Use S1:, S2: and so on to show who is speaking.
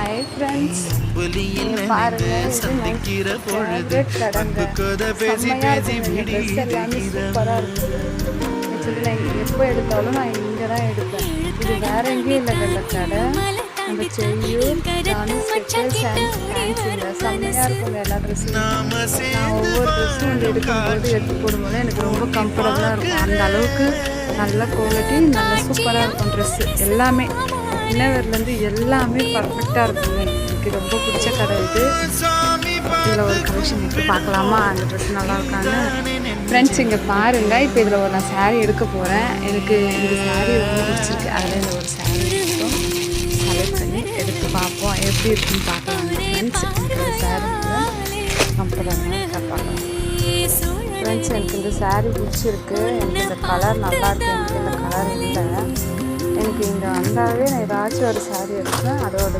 S1: Hi friends, பாருங்கள் இது favourite கடைங்க. செம்மையாக இருக்குங்க. ட்ரெஸ் எல்லாமே சூப்பராக இருக்குது. ஆக்சுவலி நான் எப்போ எடுத்தாலும் நான் இங்கே தான் எடுப்பேன். இது வேறு எங்கேயும் இல்லை வெள்ள கடை. நம்ம செய்யூர் ஸ்கெச்சர்ஸ் அண்ட் ஃபேன்சிங்க. செம்மையாக இருக்குங்க எல்லா ட்ரெஸ்ஸும். நான் ஒவ்வொரு ட்ரெஸ்ஸும் வந்து எடுக்கும்போது எடுத்து போடும்போது எனக்கு ரொம்ப கம்ஃபர்டபுளாக இருக்கும். அந்த அளவுக்கு நல்ல குவாலிட்டி, நல்ல சூப்பராக இருக்கும் ட்ரெஸ்ஸு எல்லாமே. இன்னவர்லேருந்து எல்லாமே பர்ஃபெக்டாக இருக்குங்க. எனக்கு ரொம்ப பிடிச்ச கடை இது. இதில் ஒரு கலெக்ஷன் இருக்குது, பார்க்கலாமா? அந்த ட்ரெஸ் நல்லா இருக்காங்க ஃப்ரெண்ட்ஸ். இங்கே பாருங்கள், இப்போ இதில் ஒரு நான் சாரீ எடுக்க போகிறேன். எனக்கு இந்த சாரீ ரொம்ப பிடிச்சிருக்கு. அதில் இந்த ஒரு சாரீ இருக்கும், செலக்ட் பண்ணி எடுத்து பார்ப்போம் எப்படி இருக்குன்னு பார்க்கலாம் ஃப்ரெண்ட்ஸ். இந்த சாரீ கம்ஃபர்டபுளாக பார்க்கலாம் ஃப்ரெண்ட்ஸ். எனக்கு இந்த சாரீ பிடிச்சிருக்கு. எனக்கு இந்த கலர் நல்லாயிருக்கு. எனக்கு இந்த கலர் இல்லை. எனக்கு இங்கே வந்தாவே நான் ஏதாச்சும் ஒரு சாரீ எடுப்பேன். அதோட